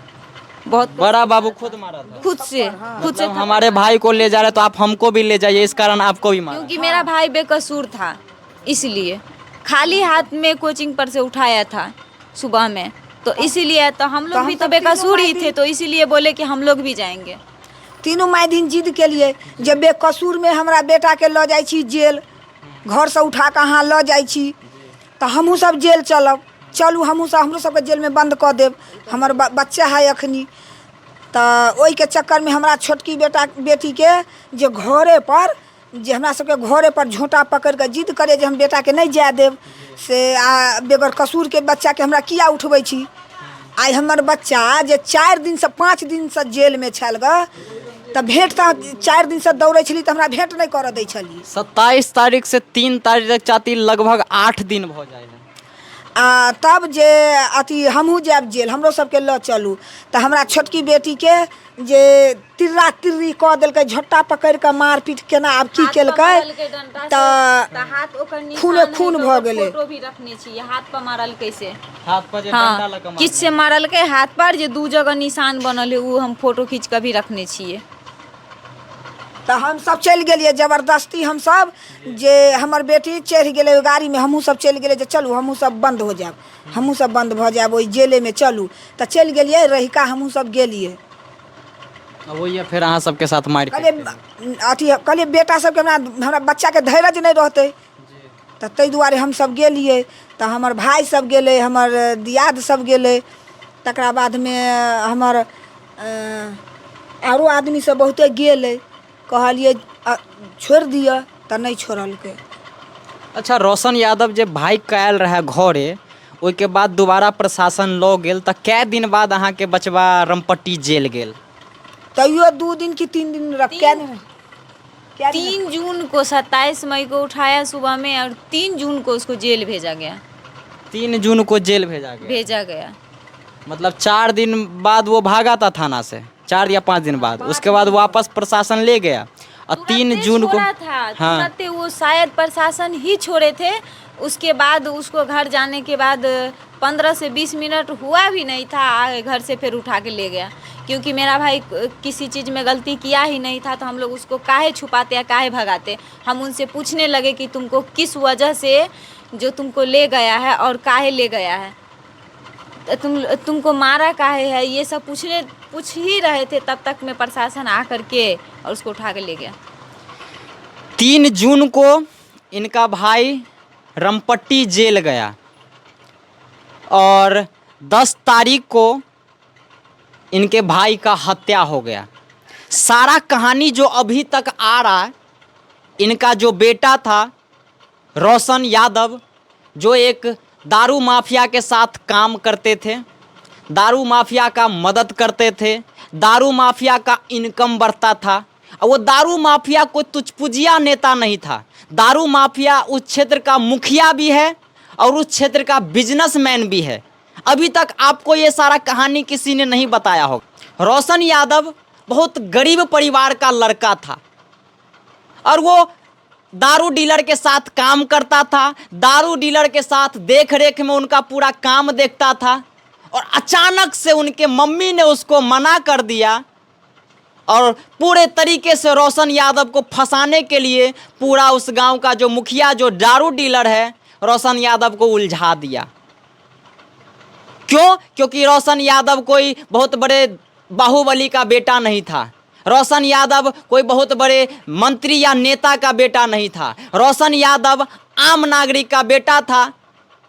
बहुत बड़ा बाबू खुद मारा था? खुद से मतलब हमारे भाई को ले जा रहे तो आप हमको भी ले जाइए, इस कारण आपको भी मारा? क्योंकि मेरा भाई बेकसूर था, इसलिए खाली हाथ में कोचिंग पर से उठाया था सुबह में, तो इसीलिए तो हम लोग भी तो बेकसूर ही थे, तो इसीलिए बोले कि हम लोग भी जाएंगे। तीनों माय दिन जिद के लिए जब बेकसूर में हमरा बेटा के ल जाई छी जेल, घर से उठा के अहाँ ल जाई छी तो हमहूँ सब जेल चलू हमहूँ सब, हमरो सबके जेल में बंद कऽ देब, हमर बच्चा है अखनी। तऽ ओहि के चक्कर में हमरा छोटकी बेटी के जे घरे पर जे हमरा सबके घरे पर झोंटा पकड़ के जिद करे जे हम बेटा के नहीं जाए देब से आ बेगर कसूर के बच्चा के हमरा किया उठबै छी। आइ हमर बच्चा जे 4 दिन से 5 दिन से जेल में छल ग, तऽ भेंट तऽ 4 दिन से दौड़ै छली तऽ हमरा भेंट नहीं कर दै छली। 27 तारीख से 3 तारीख तक चाहती लगभग 8 दिन भ जाए आ तब जे अथी हमहूँ जाएब जेल, हमरो सबके ल चलू। तऽ हमरा छोटकी बेटी के जे तिर्रा तिर्री कऽ देलकै, झोटा पकड़ के मारपीट केना आब की केलकै तऽ खूने खून भऽ गेलै। फोटो भी रखने छियै, हाथ पर मारल कैसे, हाथ पर जे डंडा लगा मारल, किससे मारल के हाथ पर जे 2 जगह निशान बनल है, वो हम फोटो खींच के भी रखने छियै। तऽ हम सब चलि गेलिए जबरदस्ती, हम सब जे हमर बेटी चढ़ि गेलै गाड़ी में, हमहूँ सब चलि गेलिए जे चलू हमहूँ सब बंद हो जाएब, हमहूँ सब बंद भऽ जाएब ओहि जेले में चलू। तऽ चलि गेलिए रहिका, हमहूँ सब गेलिए। वही फिर अहाँ सबके साथ मार कहलिए बेटा सबके हमरा बच्चा के धैर्य नहीं रहते, तऽ ताहि दुआरे हम सब गेलिए। तऽ हमर भाई सब गेले, हमर दियाद सब गेले, तकरा बाद में हमर आरो आदमी सब बहुते गेले, कहलिए छोड़ दिया तऽ नहीं छोड़लकै। अच्छा, रोशन यादव जे भाई कायल रहे घरे, ओहिके बाद दोबारा प्रशासन लऽ गेल, तऽ कै दिन बाद अहाँ के बचवा रमपट्टी जेल गेल? तैयो 2 दिन की 3 दिन रख क्या 3 जून को 27 मई को उठाया सुबह में और 3 जून को उसको जेल भेजा गया। 3 जून को जेल भेजा गया। मतलब 4 दिन बाद वो भागा था थाना से, 4 या 5 दिन बाद, उसके बाद वापस प्रशासन ले गया और 3 जून को हाँ, वो शायद प्रशासन ही छोड़े थे। उसके बाद उसको घर जाने के बाद 15 से 20 मिनट हुआ भी नहीं था, घर से फिर उठा के ले गया। क्योंकि मेरा भाई किसी चीज़ में गलती किया ही नहीं था, तो हम लोग उसको काहे छुपाते या काहे भगाते। हम उनसे पूछने लगे कि तुमको किस वजह से जो तुमको ले गया है और काहे ले गया है, तुमको मारा काहे है, ये सब पूछ ही रहे थे। तब तक में प्रशासन आ करके और उसको उठा के ले गया। 3 जून को इनका भाई रमपट्टी जेल गया और 10 तारीख को इनके भाई का हत्या हो गया। सारा कहानी जो अभी तक आ रहा है, इनका जो बेटा था रोशन यादव, जो एक दारू माफिया के साथ काम करते थे, दारू माफिया का मदद करते थे, दारू माफिया का इनकम बढ़ता था। और वो दारू माफिया कोई तुझपुजिया नेता नहीं था, दारू माफिया उस क्षेत्र का मुखिया भी है और उस क्षेत्र का बिजनेसमैन भी है। अभी तक आपको ये सारा कहानी किसी ने नहीं बताया होगा। रोशन यादव बहुत गरीब परिवार का लड़का था और वो दारू डीलर के साथ काम करता था, दारू डीलर के साथ देख रेख में उनका पूरा काम देखता था। और अचानक से उनके मम्मी ने उसको मना कर दिया और पूरे तरीके से रोशन यादव को फंसाने के लिए पूरा उस गांव का जो मुखिया, जो दारू डीलर है, रोशन यादव को उलझा दिया। क्यों? क्योंकि रोशन यादव कोई बहुत बड़े बाहुबली का बेटा नहीं था, रोशन यादव कोई बहुत बड़े मंत्री या नेता का बेटा नहीं था, रोशन यादव आम नागरिक का बेटा था।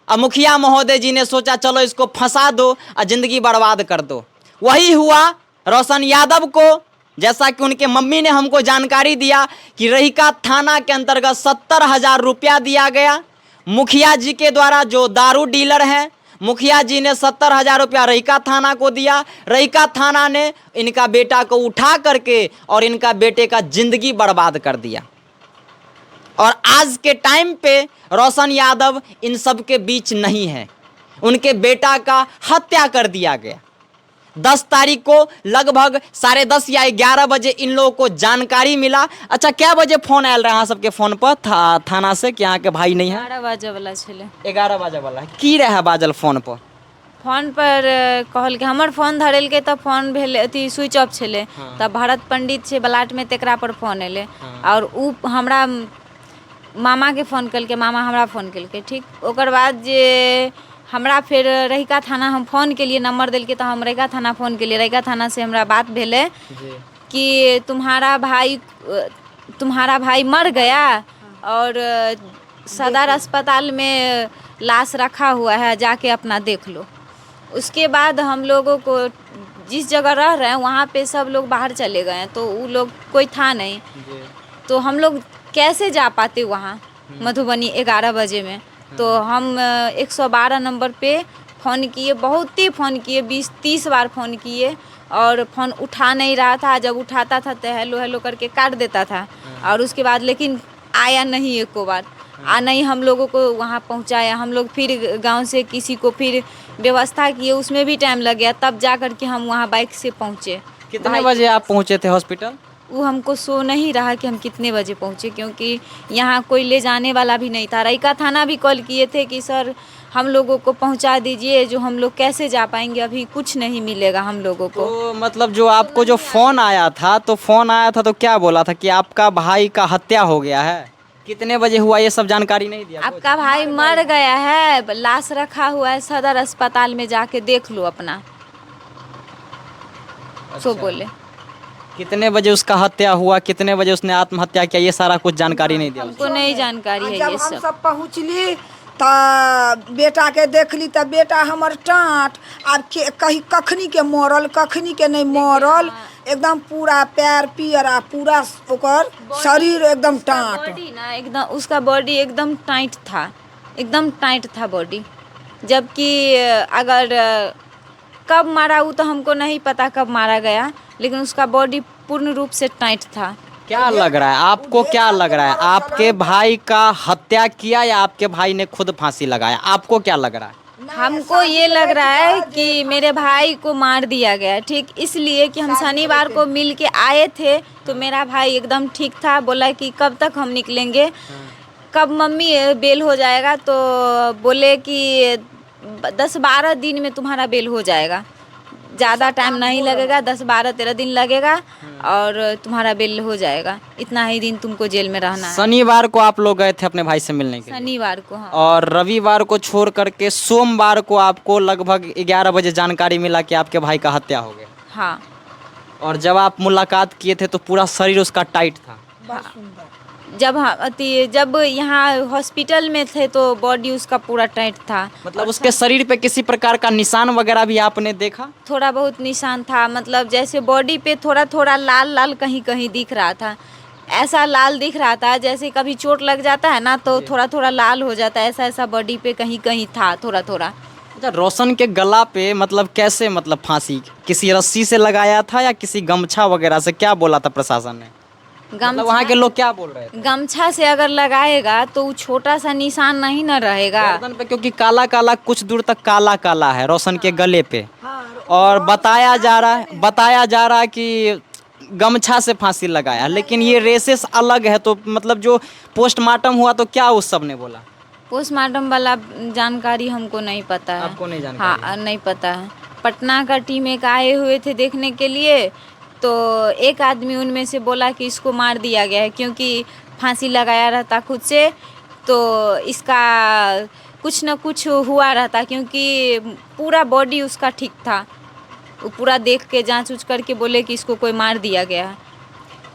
और मुखिया महोदय जी ने सोचा चलो इसको फंसा दो और ज़िंदगी बर्बाद कर दो। वही हुआ रोशन यादव को। जैसा कि उनके मम्मी ने हमको जानकारी दिया कि रहिका थाना के अंतर्गत 70,000 रुपया दिया गया मुखिया जी के द्वारा, जो दारू डीलर हैं। मुखिया जी ने 70,000 रुपया रहिका थाना को दिया। रहिका थाना ने इनका बेटा को उठा करके और इनका बेटे का ज़िंदगी बर्बाद कर दिया। और आज के टाइम पे रोशन यादव इन सब के बीच नहीं है, उनके बेटा का हत्या कर दिया गया। 10 तारीख को लगभग 10:30 या 11 बजे इन लोगों को जानकारी मिला। अच्छा, क्या बजे फोन आयल रहा सबके फोन पर थाना से कि यहाँ के भाई नहीं है? 11 बजे वाला छले। 11 बजे वाला की रहे बाजल फोन पर? फोन पर कहल के हमर फोन धरेल के तब फोन भेल अथी स्विच ऑफ छले। तब भरत पंडित छै बलाट में, तेकरा पर फोन एले और उ हमरा मामा के फोन कल के, मामा हमरा फोन कल के। ठीक, ओकर बाद जे हमरा फिर रहिका थाना हम फ़ोन के लिए नंबर दिल के, तो हम रहिका थाना फ़ोन के लिए, रहिका थाना से हमरा बात भेले कि तुम्हारा भाई मर गया और सदर अस्पताल में लाश रखा हुआ है, जाके अपना देख लो। उसके बाद हम लोगों को जिस जगह रह रहे हैं वहाँ पे सब लोग बाहर चले गए हैं, तो वो लोग कोई था नहीं, तो हम लोग कैसे जा पाते वहाँ मधुबनी 11 बजे में। तो हम 112 नंबर पे फ़ोन किए, बहुत ही फ़ोन किए, 20-30 बार फ़ोन किए और फ़ोन उठा नहीं रहा था। जब उठाता था तो हेलो हेलो करके काट देता था और उसके बाद लेकिन आया नहीं एको बार, नहीं हम लोगों को वहाँ पहुँचाया। हम लोग फिर गांव से किसी को फिर व्यवस्था किए, उसमें भी टाइम लग गया, तब जा कर के हम वहाँ बाइक से पहुँचे। कितने बजे आप पहुँचे थे हॉस्पिटल? वो हमको सो नहीं रहा कि हम कितने बजे पहुँचे, क्योंकि यहाँ कोई ले जाने वाला भी नहीं था। रहिका थाना भी कॉल किए थे कि सर हम लोगों को पहुँचा दीजिए, जो हम लोग कैसे जा पाएंगे, अभी कुछ नहीं मिलेगा हम लोगों को। तो मतलब जो आपको जो फ़ोन आया था, तो क्या बोला था कि आपका भाई का हत्या हो गया है? कितने बजे हुआ ये सब जानकारी नहीं दिया? आपका भाई मर गया है, लाश रखा हुआ है सदर अस्पताल में, जाके देख लो अपना। सो बोले। कितने बजे उसका हत्या हुआ, कितने बजे उसने आत्महत्या किया, ये सारा कुछ जानकारी नहीं दिया? हमको नहीं जानकारी है जब ये हम सब। सब पहुँचली तो बेटा के देखली तो बेटा हमर टाँट आब के कहीं कखनी के मरल, कखनी के नहीं मरल, एकदम पूरा पैर पियर आ पूरा ओकर शरीर एकदम टाँट। बॉडी ना एकदम, उसका बॉडी एकदम टाइट था, एकदम टाइट था बॉडी। जबकि अगर कब मारा वो तो हमको नहीं पता कब मारा गया, लेकिन उसका बॉडी पूर्ण रूप से टाइट था। क्या लग रहा है आपको, क्या लग रहा है? आपके भाई का हत्या किया या आपके भाई ने खुद फांसी लगाया? आपको क्या लग रहा है? हमको ये लग रहा है कि मेरे भाई को मार दिया गया। ठीक, इसलिए कि हम शनिवार को मिल के आए थे तो मेरा भाई एकदम ठीक था, बोला कि कब तक हम निकलेंगे, कब मम्मी बेल हो जाएगा, तो बोले कि 10-12 दिन में तुम्हारा बेल हो जाएगा, ज़्यादा टाइम नहीं लगेगा, 10-12-13 दिन लगेगा और तुम्हारा बेल हो जाएगा, इतना ही दिन तुमको जेल में रहना है। शनिवार को आप लोग गए थे अपने भाई से मिलने के लिए? शनिवार को, हाँ। और रविवार को छोड़ करके सोमवार को आपको लगभग 11 बजे जानकारी मिला कि आपके भाई का हत्या हो गया? हाँ। और जब आप मुलाकात किए थे तो पूरा शरीर उसका टाइट था? जब यहाँ हॉस्पिटल में थे तो बॉडी उसका पूरा टाइट था। मतलब उसके शरीर पे किसी प्रकार का निशान वगैरह भी आपने देखा? थोड़ा बहुत निशान था, मतलब जैसे बॉडी पे थोड़ा थोड़ा लाल लाल कहीं कहीं दिख रहा था, ऐसा लाल दिख रहा था जैसे कभी चोट लग जाता है ना तो थोड़ा थोड़ा लाल हो जाता है, ऐसा ऐसा बॉडी पे कहीं कहीं था थोड़ा थोड़ा। अच्छा, रोशन के गला पे मतलब कैसे, मतलब फांसी किसी रस्सी से लगाया था या किसी गमछा वगैरह से, क्या बोला था प्रशासन ने? मतलब वहाँ के लोग क्या बोल रहे थे? गमछा से अगर लगाएगा तो वो छोटा सा निशान नहीं न रहेगा। गर्दन पे क्योंकि काला काला कुछ दूर तक काला काला है रोशन के गले पे, और बताया जा रहा है कि गमछा से फांसी लगाया, लेकिन ये रेसेस अलग है। तो मतलब जो पोस्टमार्टम हुआ तो क्या उस सब ने बोला? पोस्टमार्टम वाला जानकारी हमको नहीं पता है। आपको नहीं जानकारी? हाँ, नहीं पता है। पटना का टीम एक आए हुए थे देखने के लिए, तो एक आदमी उनमें से बोला कि इसको मार दिया गया है क्योंकि फांसी लगाया रहता खुद से, तो इसका कुछ न कुछ हुआ रहता, क्योंकि पूरा बॉडी उसका ठीक था। वो पूरा देख के जांच उच करके बोले कि इसको कोई मार दिया गया है।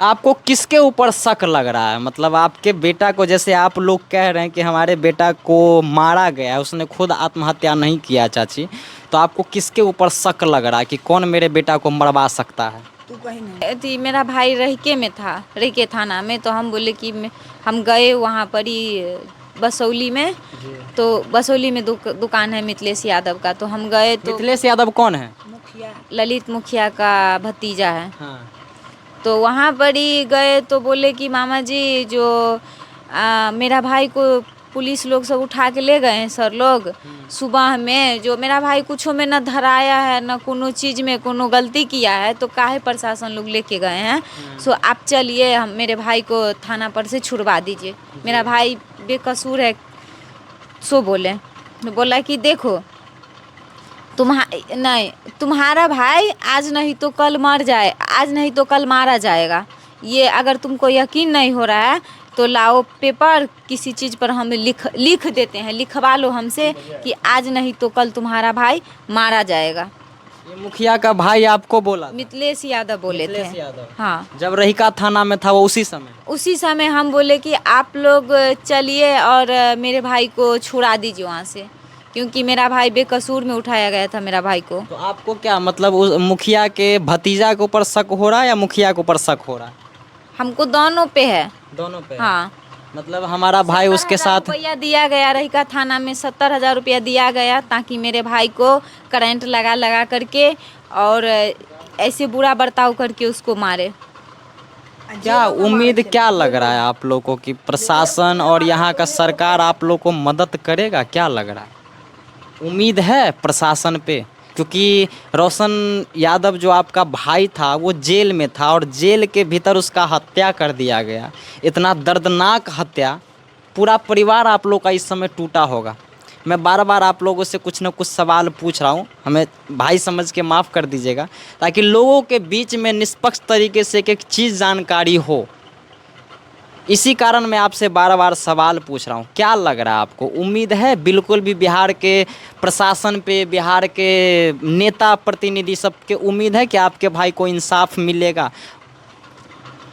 आपको किसके ऊपर शक लग रहा है? मतलब आपके बेटा को, जैसे आप लोग कह रहे हैं कि हमारे बेटा को मारा गया है, उसने खुद आत्महत्या नहीं किया चाची, तो आपको किसके ऊपर शक लग रहा है कि कौन मेरे बेटा को मरवा सकता है? तू कहीं नहीं। थी मेरा भाई रहीके में था, रहीके थाना में, तो हम बोले कि हम गए वहाँ पर ही बसौली में, तो बसौली में दुकान है मिथिलेश यादव का, तो हम गए तो मिथिलेश यादव कौन है? मुखिया ललित मुखिया का भतीजा है। हाँ। तो वहाँ पर ही गए तो बोले कि मामा जी जो मेरा भाई को पुलिस लोग सब उठा के ले गए हैं सर लोग सुबह में, जो मेरा भाई कुछों में न धराया है न कोनो चीज़ में कोनो गलती किया है, तो काहे प्रशासन लोग लेके गए हैं। सो आप चलिए, हम मेरे भाई को थाना पर से छुड़वा दीजिए, मेरा भाई बेकसूर है। सो बोला कि देखो तुम्हारा भाई आज नहीं तो कल मर जाए, आज नहीं तो कल मारा जाएगा। ये अगर तुमको यकीन नहीं हो रहा है तो लाओ पेपर, किसी चीज़ पर हम लिख देते हैं, लिखवा लो हमसे कि आज नहीं तो कल तुम्हारा भाई मारा जाएगा। ये मुखिया का भाई आपको बोला? मिथिलेश यादव बोले थे। मिथिलेश यादव। हाँ, जब रहीका थाना में था वो उसी समय हम बोले कि आप लोग चलिए और मेरे भाई को छुड़ा दीजिए वहाँ से, क्योंकि मेरा भाई बेकसूर में उठाया गया था मेरा भाई को। तो आपको क्या मतलब उस मुखिया के भतीजा के ऊपर शक हो रहा है या मुखिया के ऊपर शक हो रहा है? हमको दोनों पे है। दोनों पे? हाँ, मतलब हमारा भाई उसके साथ रुपया दिया गया, रहीका थाना में 70,000 रुपया दिया गया ताकि मेरे भाई को करंट लगा करके और ऐसे बुरा बर्ताव करके उसको मारे। क्या उम्मीद क्या लग रहा है आप लोगों को कि प्रशासन और यहाँ का सरकार आप लोग को मदद करेगा? क्या लग रहा है, उम्मीद है प्रशासन पे? क्योंकि रोशन यादव जो आपका भाई था वो जेल में था और जेल के भीतर उसका हत्या कर दिया गया, इतना दर्दनाक हत्या, पूरा परिवार आप लोग का इस समय टूटा होगा। मैं बार बार आप लोगों से कुछ न कुछ सवाल पूछ रहा हूँ, हमें भाई समझ के माफ़ कर दीजिएगा, ताकि लोगों के बीच में निष्पक्ष तरीके से एक चीज़ जानकारी हो। इसी कारण मैं आपसे बार बार सवाल पूछ रहा हूँ। क्या लग रहा है आपको, उम्मीद है बिल्कुल भी बिहार के प्रशासन पे, बिहार के नेता प्रतिनिधि सबके उम्मीद है कि आपके भाई को इंसाफ मिलेगा?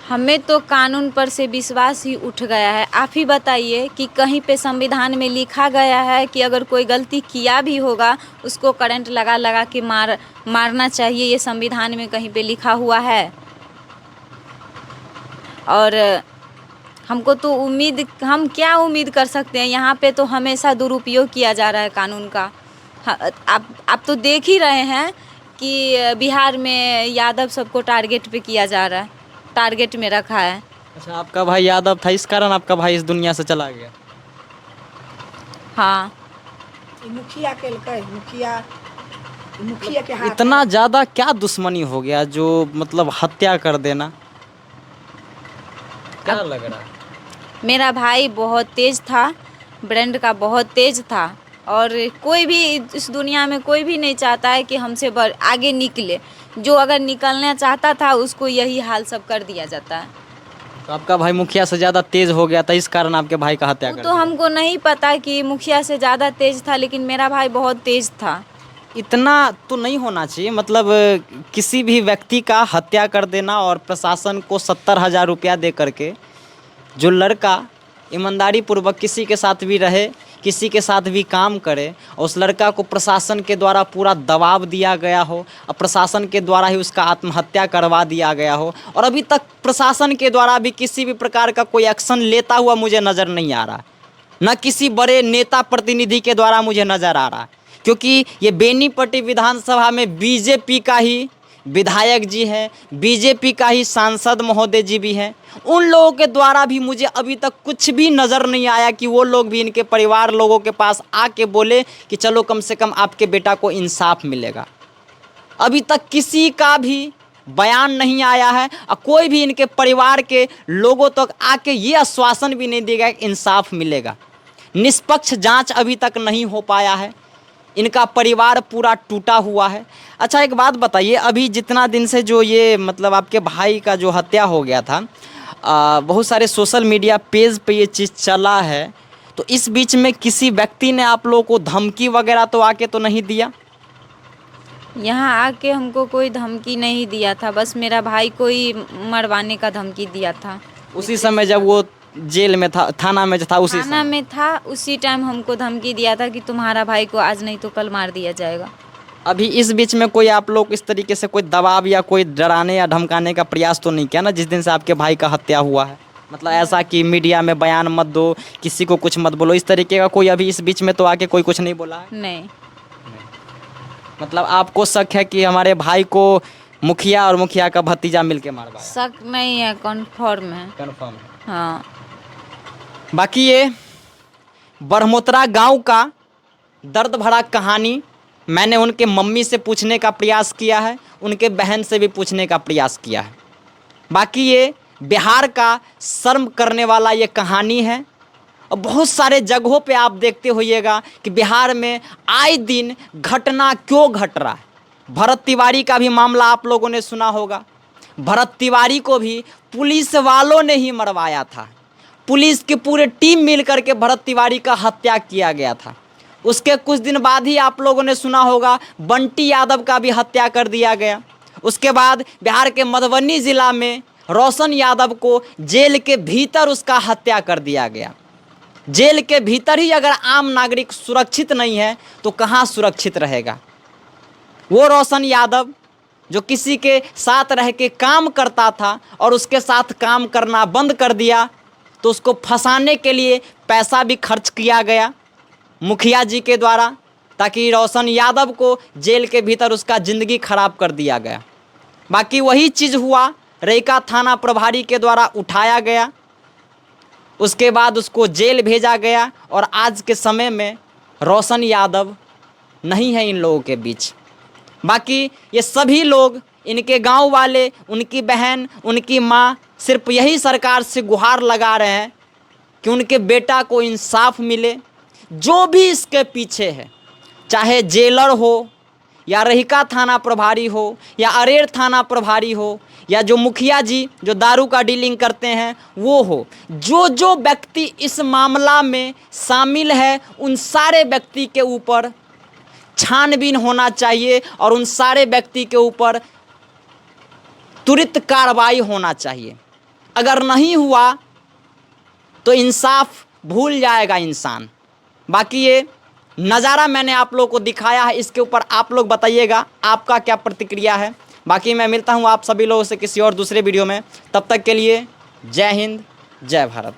हमें तो कानून पर से विश्वास ही उठ गया है। आप ही बताइए कि कहीं पे संविधान में लिखा गया है कि अगर कोई गलती किया भी होगा उसको करंट लगा के मारना चाहिए, ये संविधान में कहीं पे लिखा हुआ है? और हमको तो हम क्या उम्मीद कर सकते हैं? यहाँ पे तो हमेशा दुरुपयोग किया जा रहा है कानून का। आप तो देख ही रहे हैं कि बिहार में यादव सबको टारगेट पे किया जा रहा है, टारगेट में रखा है। अच्छा, आपका भाई यादव था, इस कारण आपका भाई इस दुनिया से चला गया? हाँ, मुखिया के हाथ इतना ज़्यादा क्या दुश्मनी हो गया जो मतलब हत्या कर देना? क्या लग रहा है? मेरा भाई बहुत तेज था, ब्रेंड का बहुत तेज था, और कोई भी इस दुनिया में कोई भी नहीं चाहता है कि हमसे आगे निकले। जो अगर निकलना चाहता था उसको यही हाल सब कर दिया जाता है। तो आपका भाई मुखिया से ज़्यादा तेज हो गया था, इस कारण आपके भाई का हत्या कर तो दिया? हमको नहीं पता कि मुखिया से ज़्यादा तेज था, लेकिन मेरा भाई बहुत तेज था। इतना तो नहीं होना चाहिए, मतलब किसी भी व्यक्ति का हत्या कर देना और प्रशासन को 70,000 रुपया दे करके, जो लड़का ईमानदारी पूर्वक किसी के साथ भी रहे, किसी के साथ भी काम करे, और उस लड़का को प्रशासन के द्वारा पूरा दबाव दिया गया हो और प्रशासन के द्वारा ही उसका आत्महत्या करवा दिया गया हो, और अभी तक प्रशासन के द्वारा भी किसी भी प्रकार का कोई एक्शन लेता हुआ मुझे नज़र नहीं आ रहा, न किसी बड़े नेता प्रतिनिधि के द्वारा मुझे नज़र आ रहा है। क्योंकि ये बेनीपट्टी विधानसभा में बीजेपी का ही विधायक जी हैं, बीजेपी का ही सांसद महोदय जी भी हैं। उन लोगों के द्वारा भी मुझे अभी तक कुछ भी नज़र नहीं आया कि वो लोग भी इनके परिवार लोगों के पास आके बोले कि चलो कम से कम आपके बेटा को इंसाफ मिलेगा। अभी तक किसी का भी बयान नहीं आया है और कोई भी इनके परिवार के लोगों तक आके ये आश्वासन भी नहीं देगा कि इंसाफ मिलेगा। निष्पक्ष जांच अभी तक नहीं हो पाया है, इनका परिवार पूरा टूटा हुआ है। अच्छा एक बात बताइए, अभी जितना दिन से जो ये मतलब आपके भाई का जो हत्या हो गया था, बहुत सारे सोशल मीडिया पेज पे ये चीज़ चला है, तो इस बीच में किसी व्यक्ति ने आप लोगों को धमकी वगैरह तो आके तो नहीं दिया? यहाँ आके हमको कोई धमकी नहीं दिया था, बस मेरा भाई को ही मरवाने का धमकी दिया था। उसी समय जब वो जेल में था, थाना में था, उसी थाना में था, उसी टाइम हमको धमकी दिया था कि तुम्हारा भाई को आज नहीं तो कल मार दिया जाएगा। अभी इस बीच में कोई आप लोग इस तरीके से कोई दबाव या कोई डराने या धमकाने का प्रयास तो नहीं किया ना, जिस दिन से आपके भाई का हत्या हुआ है? मतलब ऐसा कि मीडिया में बयान मत दो, किसी को कुछ मत बोलो, इस तरीके का कोई अभी इस बीच में तो आके कोई कुछ नहीं बोला है? नहीं। मतलब आपको शक है कि हमारे भाई को मुखिया और मुखिया का भतीजा मिलके मारवाया? शक नहीं है, कन्फर्म है। कन्फर्म है। हाँ। बाकी ये बरमोतरा गांव का दर्द भरा कहानी मैंने उनके मम्मी से पूछने का प्रयास किया है, उनके बहन से भी पूछने का प्रयास किया है। बाकी ये बिहार का शर्म करने वाला ये कहानी है और बहुत सारे जगहों पे आप देखते होइएगा कि बिहार में आए दिन घटना क्यों घट रहा है। भरत तिवारी का भी मामला आप लोगों ने सुना होगा। भरत तिवारी को भी पुलिस वालों ने ही मरवाया था, पुलिस की पूरी टीम मिलकर के भरत तिवारी का हत्या किया गया था। उसके कुछ दिन बाद ही आप लोगों ने सुना होगा बंटी यादव का भी हत्या कर दिया गया। उसके बाद बिहार के मधुबनी ज़िला में रोशन यादव को जेल के भीतर उसका हत्या कर दिया गया। जेल के भीतर ही अगर आम नागरिक सुरक्षित नहीं है तो कहाँ सुरक्षित रहेगा? वो रोशन यादव जो किसी के साथ रह के काम करता था और उसके साथ काम करना बंद कर दिया, तो उसको फंसाने के लिए पैसा भी खर्च किया गया मुखिया जी के द्वारा, ताकि रोशन यादव को जेल के भीतर उसका ज़िंदगी खराब कर दिया गया। बाकी वही चीज़ हुआ, रैका थाना प्रभारी के द्वारा उठाया गया, उसके बाद उसको जेल भेजा गया और आज के समय में रोशन यादव नहीं है इन लोगों के बीच। बाकी ये सभी लोग, इनके गांव वाले, उनकी बहन, उनकी माँ सिर्फ यही सरकार से गुहार लगा रहे हैं कि उनके बेटा को इंसाफ मिले। जो भी इसके पीछे है, चाहे जेलर हो या रहिका थाना प्रभारी हो या अरेर थाना प्रभारी हो या जो मुखिया जी जो दारू का डीलिंग करते हैं वो हो, जो जो व्यक्ति इस मामला में शामिल है, उन सारे व्यक्ति के ऊपर छानबीन होना चाहिए और उन सारे व्यक्ति के ऊपर तुरंत कार्रवाई होना चाहिए। अगर नहीं हुआ तो इंसाफ भूल जाएगा इंसान। बाकी ये नज़ारा मैंने आप लोगों को दिखाया है, इसके ऊपर आप लोग बताइएगा आपका क्या प्रतिक्रिया है। बाकी मैं मिलता हूँ आप सभी लोगों से किसी और दूसरे वीडियो में, तब तक के लिए जय हिंद, जय भारत।